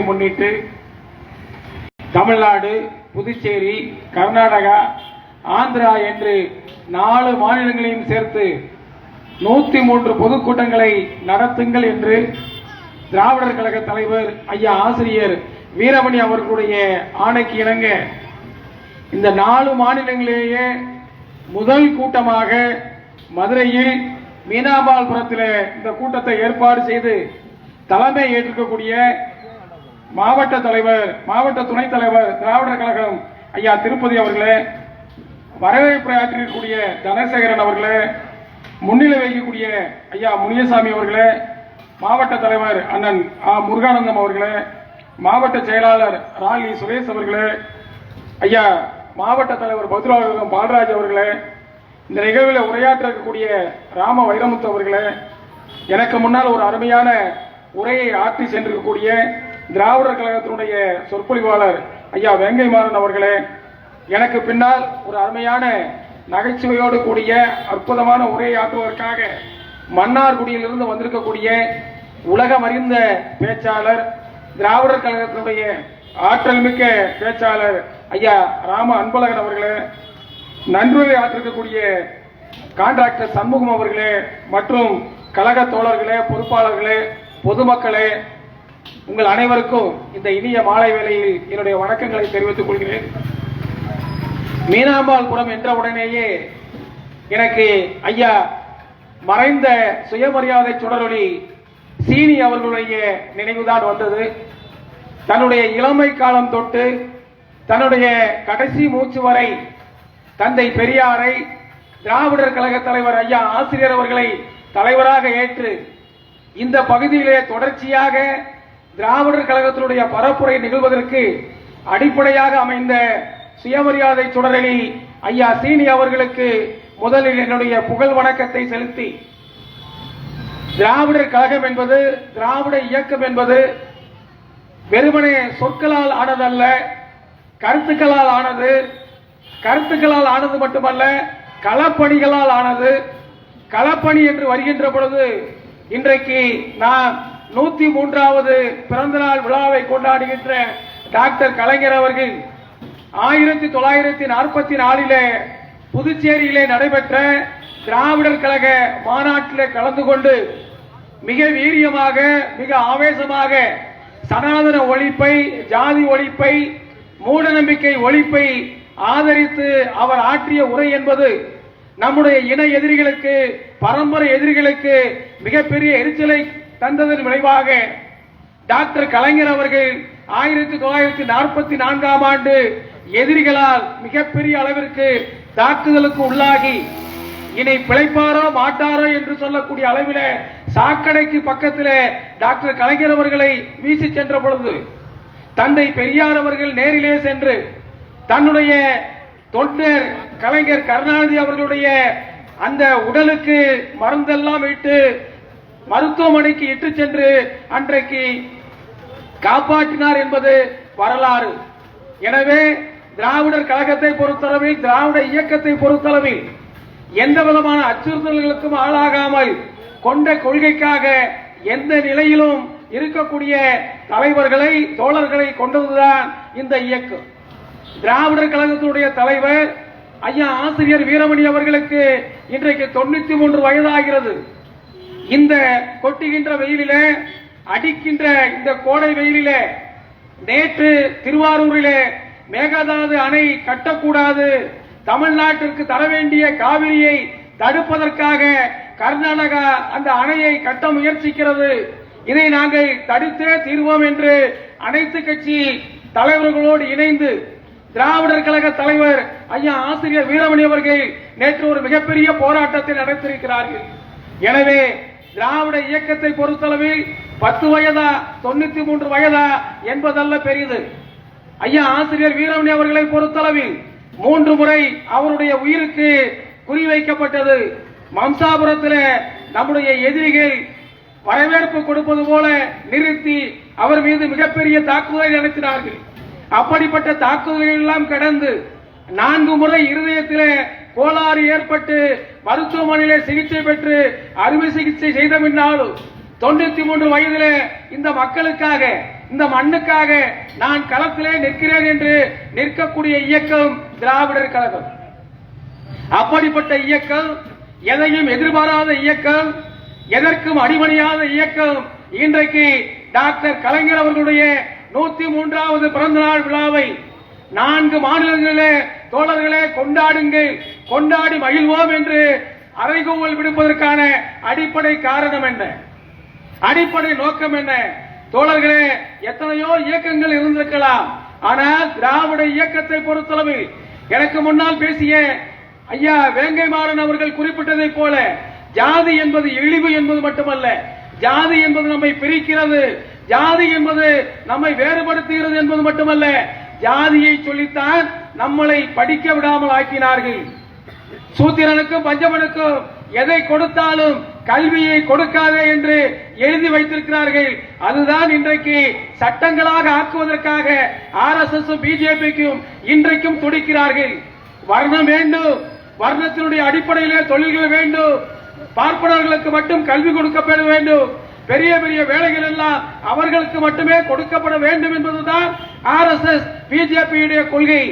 முன்னிட்டு தமிழ்நாடு, புதுச்சேரி, கர்நாடகா, ஆந்திரா என்று 4 மாநிலங்களையும் சேர்த்து 103 பொதுக்கூட்டங்களை நடத்துங்கள் என்று திராவிடர் கழக தலைவர் ஐயா ஆசிரியர் வீரமணி அவர்களுடைய ஆணைக்கு இணங்க இந்த 4 மாநிலங்களிலேயே முதல் கூட்டமாக மதுரையில் மீனாம்பாள்புரத்தில் இந்த கூட்டத்தை ஏற்பாடு செய்து தலைமை ஏற்றிருக்கக்கூடிய மாவட்ட தலைவர், மாவட்ட துணைத் தலைவர், திராவிடர் கழகம் ஐயா திருப்பதி அவர்களே, வரவேற்புரையாற்றிருக்கக்கூடிய தனசேகரன் அவர்களே, முன்னிலை வகிக்கக்கூடிய ஐயா முனியசாமி அவர்களே, மாவட்ட தலைவர் அண்ணன் முருகானந்தம் அவர்களே, மாவட்ட செயலாளர் ராலி சுரேஷ் அவர்களே, ஐயா மாவட்ட தலைவர் பத்ராவகம் பாலராஜ் அவர்களே, இந்த நிகழ்வில் உரையாற்ற இருக்கக்கூடிய ராம வைரமுத்து அவர்களே, எனக்கு முன்னால் ஒரு அருமையான உரையை ஆற்றி சென்றிருக்கக்கூடிய திராவிடர் கழகத்தினுடைய சொற்பொழிவாளர் ஐயா வேங்கைமாறன் அவர்களே, எனக்கு பின்னால் ஒரு அருமையான நகைச்சுவையோடு கூடிய அற்புதமான உரையை ஆற்றுவதற்காக மன்னார்குடியிலிருந்து வந்திருக்கக்கூடிய உலகம் அறிந்த பேச்சாளர், திராவிடர் கழகத்தினுடைய ஆற்றல் மிக்க பேச்சாளர் ஐயா ராம அன்பழகன் அவர்களே, நன்றியை ஆற்றிருக்கக்கூடிய கான்ட்ராக்டர் சண்முகம் அவர்களே, மற்றும் கழக தோழர்களே, பொறுப்பாளர்களே, பொதுமக்களே, உங்கள் அனைவருக்கும் இந்த இனிய மாலை வேளையில் என்னுடைய வணக்கங்களை தெரிவித்துக் கொள்கிறேன். மீனாம்பாள்புரம் என்ற உடனேயே எனக்கு ஐயா மறைந்த சுயமரியாதை சுடரொளி சீனி அவர்களுடைய நினைவுதான் வந்தது. தன்னுடைய இளமை காலம் தொட்டு தன்னுடைய கடைசி மூச்சு வரை தந்தை பெரியாரை, திராவிடர் கழக தலைவர் ஐயா ஆசிரியர் அவர்களை தலைவராக ஏற்று இந்த பகுதியிலே தொடர்ச்சியாக திராவிடர் கழகத்தினுடைய பரப்புரை நிகழ்வதற்கு அடிப்படையாக அமைந்த சுயமரியாதை சுடரொளி ஐயா சீனி அவர்களுக்கு முதலில் என்னுடைய புகழ் வணக்கத்தை செலுத்தி, திராவிடர் கழகம் என்பது, திராவிட இயக்கம் என்பது வெறுமனே சொற்களால் ஆனதல்ல, கருத்துக்களால் ஆனது. கருத்துக்களால் ஆனது மட்டுமல்ல, களப்பணிகளால் ஆனது. களப்பணி என்று வருகின்ற பொழுது இன்றைக்கு நான் 103வது பிறந்தநாள் விழாவை கொண்டாடுகின்ற டாக்டர் கலைஞர் அவர்கள் 1944 புதுச்சேரியிலே நடைபெற்ற திராவிடர் கழக மாநாட்டிலே கலந்து கொண்டு மிக வீரியமாக, மிக ஆவேசமாக சனாதன ஒழிப்பை, ஜாதி ஒழிப்பை, மூடநம்பிக்கை ஒழிப்பை ஆதரித்து அவர் ஆற்றிய உரை என்பது நம்முடைய இன எதிரிகளுக்கு, பரம்பரை எதிரிகளுக்கு மிகப்பெரிய எரிச்சலை தந்ததன் விளைவாக டாக்டர் கலைஞர் அவர்கள் 1944ஆம் ஆண்டு எதிரிகளால் மிகப்பெரிய அளவிற்கு தாக்குதலுக்கு உள்ளாகி இனி பிழைப்பாரோ மாட்டாரோ என்று சொல்லக்கூடிய அளவில் சாக்கடைக்கு பக்கத்தில் டாக்டர் கலைஞர் அவர்களை வீசி சென்ற பொழுது தந்தை பெரியார் அவர்கள் நேரிலே சென்று தன்னுடைய தொண்டர் கலைஞர் கருணாநிதி அவர்களுடைய அந்த உடலுக்கு மருந்தெல்லாம் இட்டு மருத்துவமனைக்கு இட்டு சென்று அன்றைக்கு காப்பாற்றினார் என்பது வரலாறு. எனவே திராவிடர் கழகத்தை பொறுத்தளவில், திராவிட இயக்கத்தை பொறுத்தளவில் எந்த விதமான அச்சுறுத்தல்களுக்கும் ஆளாகாமல் கொண்ட கொள்கைக்காக எந்த நிலையிலும் இருக்கக்கூடிய தலைவர்களை, தோழர்களை கொண்டதுதான் இந்த இயக்கம். திராவிடர் கழகத்தினுடைய தலைவர் ஐயா ஆசிரியர் வீரமணி அவர்களுக்கு இன்றைக்கு 93 வயதாகிறது. இந்த கொட்டுகின்ற வெயிலிலே, அடிக்கின்ற இந்த கோடை வெயிலிலே நேற்று திருவாரூரிலே மேகதாது அணை கட்டக்கூடாது, தமிழ்நாட்டிற்கு தர வேண்டிய காவிரியை தடுப்பதற்காக கர்நாடகா அந்த அணையை கட்ட முயற்சிக்கிறது, இதை நாங்கள் தடுத்தே தீர்வோம் என்று அனைத்து கட்சி தலைவர்களோடு இணைந்து திராவிடர் கழக தலைவர் ஐயா ஆசிரியர் வீரமணி அவர்கள் நேற்று ஒரு மிகப்பெரிய போராட்டத்தை நடத்தியிருக்கிறார்கள். எனவே திராவிட இயக்கத்தை பொறுத்தளவில் 10 வயதா 93 வயதா என்பதல்ல பெரிது. ஐயா ஆசிரியர் வீரமணி அவர்களை பொறுத்தளவில் 3 முறை அவருடைய உயிருக்கு குறிவைக்கப்பட்டது. மம்சாபுரத்தில் நம்முடைய எதிரிகள் வரவேற்பு கொடுப்பது போல நிறுத்தி அவர் மீது மிகப்பெரிய தாக்குதலை நடத்தினார்கள். அப்படிப்பட்ட தாக்குதல்கள் எல்லாம் கடந்து 4 முறை இருதயத்திலே கோளாறு ஏற்பட்டு மருத்துவமனையிலே சிகிச்சை பெற்று அறுவை சிகிச்சை செய்த பின்னாலும் 93 வயதிலே இந்த மக்களுக்காக, இந்த மண்ணுக்காக நான் களத்திலே நிற்கிறேன் என்று நிற்கக்கூடிய இயக்கம் திராவிடர் கழகம். அப்படிப்பட்ட இயக்கம், எதையும் எதிர்பாராத இயக்கம், எதற்கும் அடிமணியாத இயக்கம் இன்றைக்கு டாக்டர் கலைஞர் அவர்களுடைய 103வது பிறந்த நாள் விழாவை 4 மாநிலங்களிலே தோழர்களே கொண்டாடுங்கள், கொண்டாடி மகிழ்வோம் என்று அறைகூவல் விடுப்பதற்கான அடிப்படை காரணம் என்ன? அடிப்படை நோக்கம் என்ன? தோழர்களே, எத்தனையோ இயக்கங்கள் இருந்திருக்கலாம். ஆனால் திராவிட இயக்கத்தை பொறுத்தளவில் எனக்கு முன்னால் பேசிய ஐயா வேங்கை மாறன் அவர்கள் குறிப்பிட்டதை போல ஜாதி என்பது இழிவு என்பது மட்டுமல்ல, ஜாதி என்பது நம்மை பிரிக்கிறது, ஜாதி என்பது நம்மை வேறுபடுத்துகிறது என்பது மட்டுமல்ல, ஜாதியை சொல்லித்தான் நம்மளை படிக்க விடாமல் ஆக்கினார்கள். சூத்திரனுக்கும் பஞ்சமனுக்கும் எதை கொடுத்தாலும் கல்வியை கொடுக்காதே என்று எழுதி வைத்திருக்கிறார்கள். அதுதான் இன்றைக்கு சட்டங்களாக ஆக்குவதற்காக RSS பிஜேபிக்கும் இன்றைக்கும் துடிக்கிறார்கள். வர்ணம் வேண்டும், வர்ணத்தினுடைய அடிப்படையிலே தொழில்கள் வேண்டும், பார்ப்பனர்களுக்கு மட்டும் கல்வி கொடுக்கப்பட வேண்டும், பெரிய பெரிய வேலைகள் எல்லாம் அவர்களுக்கு மட்டுமே கொடுக்கப்பட வேண்டும் என்பதுதான் RSS பிஜேபியுடைய கொள்கை.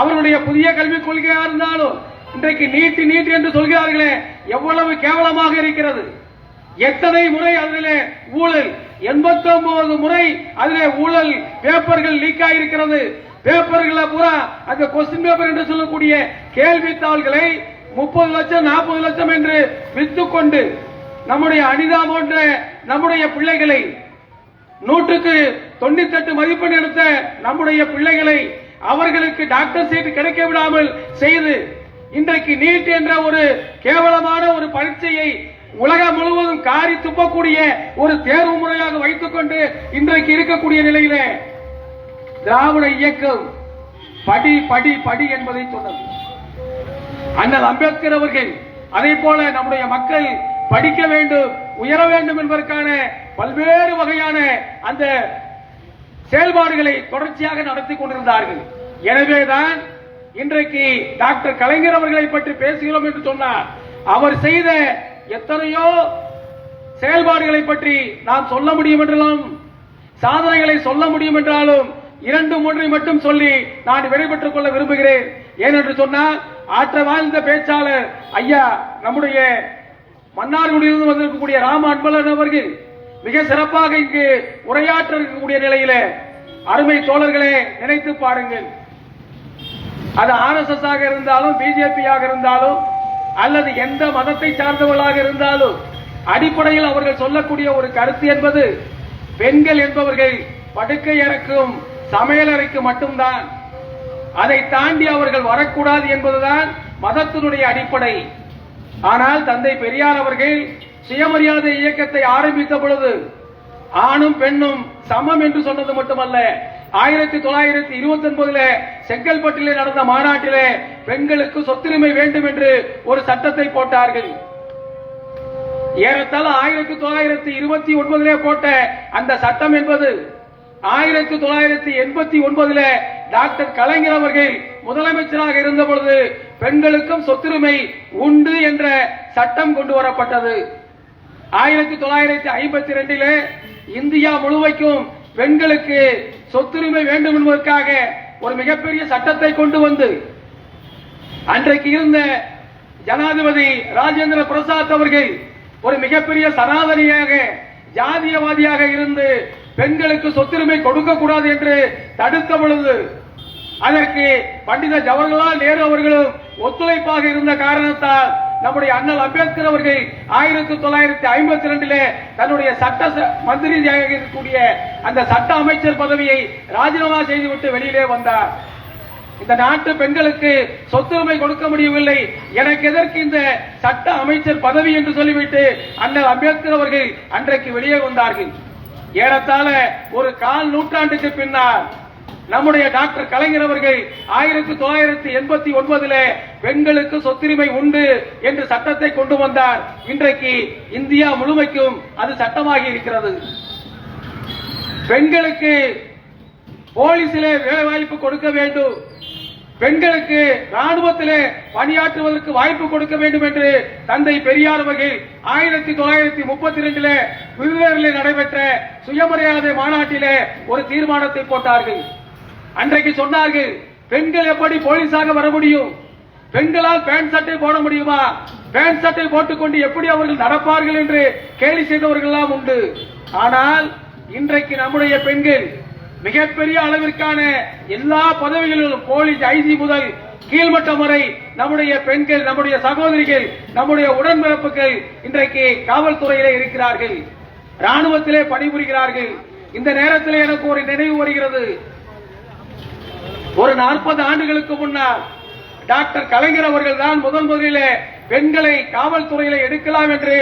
அவருடைய புதிய கல்விக் கொள்கையா இருந்தாலும் இன்றைக்கு நீட் நீட் என்று சொல்கிறார்களே, எவ்வளவு கேவலமாக இருக்கிறது. எத்தனை முறை அதிலே ஊழல், 89 முறை அதிலே ஊழல் பேப்பர்கள் லீக் ஆகியிருக்கிறது. பேப்பர்களை பூரா அந்த கொஸ்டின் பேப்பர் என்று சொல்லக்கூடிய கேள்வித்தாள்களை 30 லட்சம் 40 லட்சம் என்று வித்துக்கொண்டு நம்முடைய அனிதா போன்ற நம்முடைய பிள்ளைகளை 100க்கு 98 மதிப்பெண் எடுத்த நம்முடைய பிள்ளைகளை அவர்களுக்கு டாக்டர் சீட் கிடைக்க விடாமல் செய்து இன்றைக்கு நீட் என்ற ஒரு கேவலமான ஒரு பரீட்சையை உலகம் முழுவதும் காரி துப்பக்கூடிய ஒரு தேர்வு முறையாக வைத்துக் கொண்டு இன்றைக்கு இருக்கக்கூடிய நிலையிலே திராவிட இயக்கம் படி படி படி என்பதை சொன்னது. அண்ணல் அம்பேத்கர் அவர்கள் அதே போல நம்முடைய மக்கள் படிக்க வேண்டும், உயர வேண்டும் என்பதற்கான பல்வேறு வகையான அந்த செயல்பாடுகளை தொடர்ச்சியாக நடத்தி கொண்டிருந்தார்கள். எனவேதான் இன்றைக்கு டாக்டர் கலைஞர் அவர்களை பற்றி பேசுகிறோம் என்று சொன்னார். அவர் செய்த எத்தனையோ செயல்பாடுகளை பற்றி நாம் சொல்ல முடியும் என்றாலும், சாதனைகளை சொல்ல முடியும் என்றாலும் 2-3 மட்டும் சொல்லி நான் விடைபெற்றுக் கொள்ள விரும்புகிறேன். ஏனென்று சொன்னால், ஆற்ற வாழ்ந்த பேச்சாளர் ஐயா நம்முடைய மன்னார்குடியிலிருந்து வந்திருக்கக்கூடிய ராம அன்பழகன் அவர்கள் மிக சிறப்பாக இங்கு உரையாற்ற இருக்கக்கூடிய நிலையில அருமை தோழர்களே, நினைத்து பாருங்கள். அது RSS ஆக இருந்தாலும், பிஜேபி ஆக இருந்தாலும், அல்லது எந்த மதத்தை சார்ந்தவர்களாக இருந்தாலும், அடிப்படையில் அவர்கள் சொல்லக்கூடிய ஒரு கருத்து என்பது பெண்கள் என்பவர்கள் படுக்கை அறைக்கும் சமையலறைக்கு மட்டும்தான், அதை தாண்டி அவர்கள் வரக்கூடாது என்பதுதான் மதத்தினுடைய அடிப்படை. ஆனால் தந்தை பெரியார் அவர்கள் சுயமரியாதை இயக்கத்தை ஆரம்பித்த பொழுது ஆணும் பெண்ணும் சமம் என்று சொன்னது மட்டுமல்ல, 1929 செங்கல்பட்டிலே நடந்த மாநாட்டிலே பெண்களுக்கு சொத்துரிமை வேண்டும் என்று ஒரு சட்டத்தை போட்டார்கள். ஏறத்தாழ 1929 போட்ட அந்த சட்டம் என்பது 1989 டாக்டர் கலைஞர் அவர்கள் முதலமைச்சராக இருந்த பொழுது பெண்களுக்கும் சொத்துரிமை உண்டு என்ற சட்டம் கொண்டு வரப்பட்டது. 1952 இந்தியா முழுமைக்கும் பெண்களுக்கு சொத்துரிமை வேண்டும் என்பதற்காக ஒரு மிகப்பெரிய சட்டத்தை கொண்டு வந்து அன்றைக்கு இருந்த ஜனாதிபதி ராஜேந்திர பிரசாத் அவர்கள் ஒரு மிகப்பெரிய சனாதனியாக ஜாதியவாதியாக இருந்து பெண்களுக்கு சொத்துரிமை கொடுக்க கூடாது என்று தடுத்த பொழுது அதற்கு பண்டித ஜவஹர்லால் நேரு அவர்களும் ஒத்துழைப்பாக இருந்த காரணத்தால் நம்முடைய அண்ணல் அம்பேத்கர் அவர்கள் 1952 தன்னுடைய சட்ட மந்திரியாக இருக்கக்கூடிய அந்த சட்ட அமைச்சர் பதவியை ராஜினாமா செய்துவிட்டு வெளியிலே வந்தார். இந்த நாட்டு பெண்களுக்கு சொத்துரிமை கொடுக்க முடியவில்லை, எனக்கு எதற்கு இந்த சட்ட அமைச்சர் பதவி என்று சொல்லிவிட்டு அண்ணல் அம்பேத்கர் அவர்கள் அன்றைக்கு வெளியே வந்தார்கள். ஏறத்தாழ ஒரு 1/4 நூற்றாண்டுக்கு பின்னால் நம்முடைய டாக்டர் கலைஞர் அவர்கள் 1989 பெண்களுக்கு சொத்துரிமை உண்டு என்று சட்டத்தை கொண்டு வந்தார். இன்றைக்கு இந்தியா முழுமைக்கும் அது சட்டமாகி இருக்கிறது. பெண்களுக்கு போலீசிலே வேலை வாய்ப்பு கொடுக்க வேண்டும், பெண்களுக்கு ராணுவத்திலே பணியாற்றுவதற்கு வாய்ப்பு கொடுக்க வேண்டும் என்று தந்தை பெரியார் அவர்கள் 1932 விருதுநகரில் நடைபெற்ற சுயமரியாதை மாநாட்டிலே ஒரு தீர்மானத்தை போட்டார்கள். அன்றைக்கு சொன்னார்கள், பெண்கள் எப்படி போலீஸாக வர முடியும்? பெண்களால் பேண்ட் சட்டை போட முடியுமா? பேண்ட் சட்டை போட்டுக்கொண்டு எப்படி அவர்கள் நடப்பார்கள் என்று கேலி செய்தவர்கள் எல்லாம் உண்டு. ஆனால் இன்றைக்கு நம்முடைய பெண்கள் மிகப்பெரிய அளவிற்கான எல்லா பதவிகளிலும் போலீஸ் ஐஜி முதல் கீழ்மட்டம் வரை நம்முடைய பெண்கள், நம்முடைய சகோதரிகள், நம்முடைய உடன்பிறப்புகள் இன்றைக்கு காவல்துறையிலே இருக்கிறார்கள், ராணுவத்திலே பணிபுரிகிறார்கள். இந்த நேரத்தில் எனக்கு ஒரு நினைவு வருகிறது. ஒரு 40 ஆண்டுகளுக்கு முன்னால் டாக்டர் கலைஞர் அவர்கள் தான் முதலிலே பெண்களை காவல்துறையில எடுக்கலாம் என்று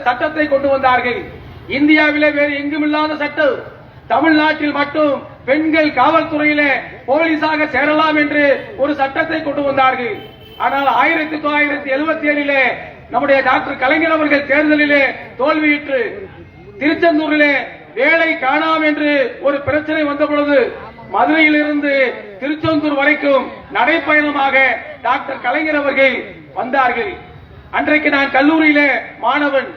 சட்டத்தை கொண்டு வந்தார்கள். இந்தியாவிலே வேறு எங்கும் இல்லாத சட்டம். தமிழ்நாட்டில் மட்டும் பெண்கள் காவல்துறையிலே போலீஸாக சேரலாம் என்று ஒரு சட்டத்தை கொண்டு வந்தார்கள். ஆனால் 1977 நம்முடைய டாக்டர் கலைஞர் அவர்கள் தேர்தலிலே தோல்வியுற்று திருச்செந்தூரிலே வேலை காணாம் என்று ஒரு பிரச்சனை வந்த பொழுது மதுரையிலிருந்து திருச்செந்தூர் வரைக்கும் நடைப்பயணமாக டாக்டர் கலைஞர் அவர்கள் வந்தார்கள். அன்றைக்கு நான் கல்லூரியிலே மாணவன்,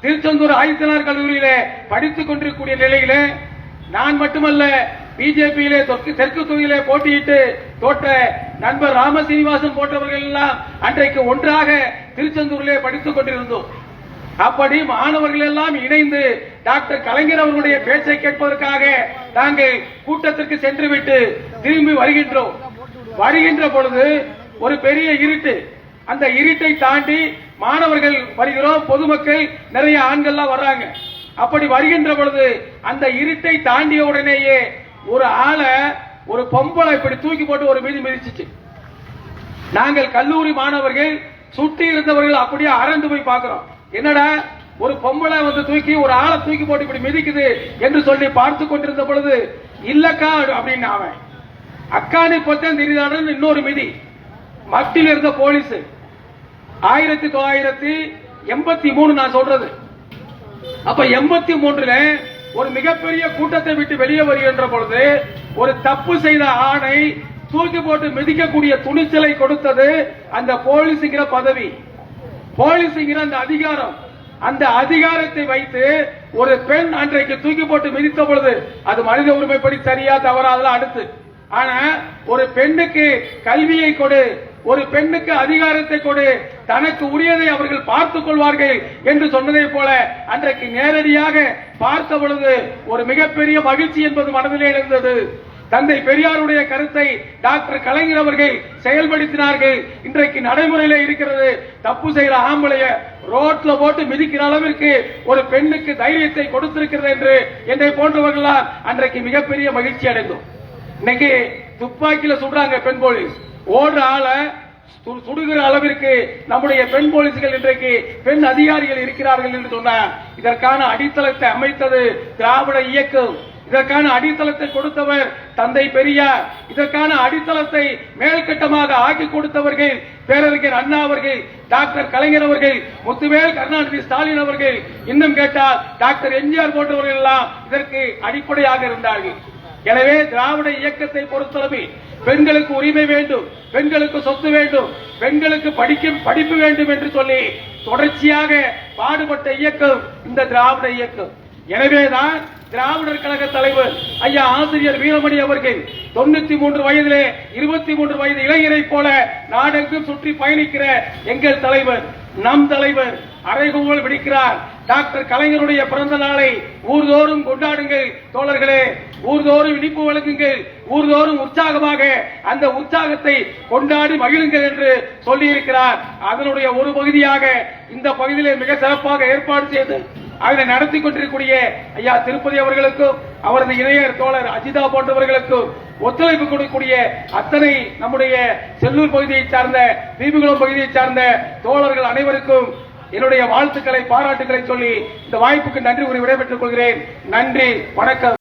திருச்செந்தூர் ஆதித்தனார் கல்லூரியிலே படித்துக் கொண்டிருக்கூடிய நிலையிலே நான் மட்டுமல்ல, பிஜேபியிலே தெற்கு தொகுதியிலே போட்டியிட்டு தோற்ற நண்பர் ராமசீனிவாசன் போன்றவர்கள் எல்லாம் அன்றைக்கு ஒன்றாக திருச்செந்தூரிலே படித்துக் கொண்டிருந்தோம். அப்படி மாணவர்கள் எல்லாம் இணைந்து டாக்டர் கலைஞர் அவர்களுடைய பேச்சை கேட்பதற்காக நாங்கள் கூட்டத்திற்கு சென்றுவிட்டு திரும்பி வருகின்றோம். வருகின்ற பொழுது ஒரு பெரிய இருட்டு. அந்த இருட்டை தாண்டி மாணவர்கள் வருகிறோம், பொதுமக்கள் நிறைய ஆண்கள்லாம் வர்றாங்க. அப்படி வருகின்ற பொழுது அந்த இருட்டை தாண்டிய உடனேயே ஒரு ஆளை ஒரு பொம்பளை இப்படி தூக்கி போட்டு ஒரு மீதி மிதிச்சிச்சு. நாங்கள் கல்லூரி மாணவர்கள் சுற்றி இருந்தவர்கள் அப்படியே அரண்டு போய் பார்க்கிறோம். என்னடா ஒரு பொம்பளை வந்து தூக்கி ஒரு ஆளை தூக்கி போட்டு இப்படி மிதிக்குது என்று சொல்லி பார்த்து கொண்டிருந்த பொழுது, இல்லக்கா அப்படின்னு அவன் அக்கானி பொத்தன் தெரியாதுன்னு இன்னொரு மிதி. மட்டில் இருந்த போலீஸ் 1983 நான் சொல்றது. அப்ப 83 ஒரு மிகப்பெரிய கூட்டத்தை விட்டு வெளியே வருகின்ற பொழுது ஒரு தப்பு செய்த ஆணை தூக்கி போட்டு மிதிக்கக்கூடிய துணிச்சலை கொடுத்தது அந்த போலீஸ்ங்கிற பதவி, போலீஸ்ங்கிற அந்த அதிகாரம். அந்த அதிகாரத்தை வைத்து ஒரு பெண் அன்றைக்கு தூக்கி போட்டு மிதித்த பொழுது அது மனித உரிமைப்படி சரியா தவறா அதெல்லாம் அடுத்து. ஆனா ஒரு பெண்ணுக்கு கல்வியை கொடு, ஒரு பெண்ணுக்கு அதிகாரத்தை கொடு, தனக்கு உரியதை அவர்கள் பார்த்துக் கொள்வார்கள் என்று சொன்னதை போல அன்றைக்கு நேரடியாக பார்த்த பொழுது ஒரு மிகப்பெரிய மகிழ்ச்சி என்பது மனதிலே இருந்தது. தந்தை பெரியாருடைய கருத்தை டாக்டர் கலைஞர் அவர்கள் செயல்படுத்தினார்கள். இன்றைக்கு நடைமுறையில இருக்கிறது. தப்பு செய்யற ஆம்பளைய ரோட்ல போட்டு மிதிக்கிற அளவிற்கு ஒரு பெண்ணுக்கு தைரியத்தை கொடுத்திருக்கிறது என்று என்னை போன்றவர்களால் அன்றைக்கு மிகப்பெரிய மகிழ்ச்சி அடைந்தோம். இன்னைக்கு துப்பாக்கியில சுடுறாங்க பெண் போலீஸ், ஓடுற ஆளை சுடுகிற அளவிற்கு நம்முடைய பெண் போலீஸ்கள் இன்றைக்கு பெண் அதிகாரிகள் இருக்கிறார்கள் என்று சொன்னார். இதற்கான அடித்தளத்தை அமைத்தது திராவிட இயக்கம். இதற்கான அடித்தளத்தை கொடுத்தவர் தந்தை பெரியார். இதற்கான அடித்தளத்தை மேல்கட்டமாக ஆக்கி கொடுத்தவர்கள் பேரறிஞர் அண்ணா அவர்கள், டாக்டர் கலைஞர் அவர்கள், முத்துவேல் கருணாநிதி ஸ்டாலின் அவர்கள், இன்னும் கேட்டால் டாக்டர் எம்ஜிஆர் போன்றவர்கள் எல்லாம் இதற்கு அடிப்படையாக இருந்தார்கள். எனவே திராவிட இயக்கத்தை பொறுத்தளவில் பெண்களுக்கு உரிமை வேண்டும், பெண்களுக்கு சொத்து வேண்டும், பெண்களுக்கு படிப்பு வேண்டும் என்று சொல்லி தொடர்ச்சியாக பாடுபட்ட இயக்கம் இந்த திராவிட இயக்கம். எனவேதான் திராவிடர் கழக தலைவர் ஐயா ஆசிரியர் வீரமணி அவர்கள் 93 வயதிலே 23 வயது இளைஞரை போல நாடெங்கும் சுற்றி பயணிக்கிற எங்கள் தலைவர், நம் தலைவர் அறைகூவல் விடுக்கிறார். டாக்டர் கலைஞருடைய பிறந்த நாளை ஊர்தோறும் கொண்டாடுங்கள் தோழர்களே, ஊர்தோறும் இனிப்பு வழங்குங்கள், ஊர்தோறும் உற்சாகமாக அந்த உற்சாகத்தை கொண்டாடி மகிழுங்கள் என்று சொல்லியிருக்கிறார். அதனுடைய ஒரு பகுதியாக இந்த பகுதியிலே மிக சிறப்பாக ஏற்பாடு செய்து அதனை நடத்தி கொண்டிருக்கூடிய ஐயா திருப்பதி அவர்களுக்கும் அவரது இணையர் தோழர் அஜிதா போன்றவர்களுக்கும் ஒத்துழைப்பு கொடுக்கக்கூடிய அத்தனை நம்முடைய செல்லூர் பகுதியை சார்ந்த, தீபகுளம் பகுதியை சார்ந்த தோழர்கள் அனைவருக்கும் என்னுடைய வாழ்த்துக்களை, பாராட்டுக்களை சொல்லி இந்த வாய்ப்புக்கு நன்றி கூறி விடைபெற்றுக் கொள்கிறேன். நன்றி, வணக்கம்.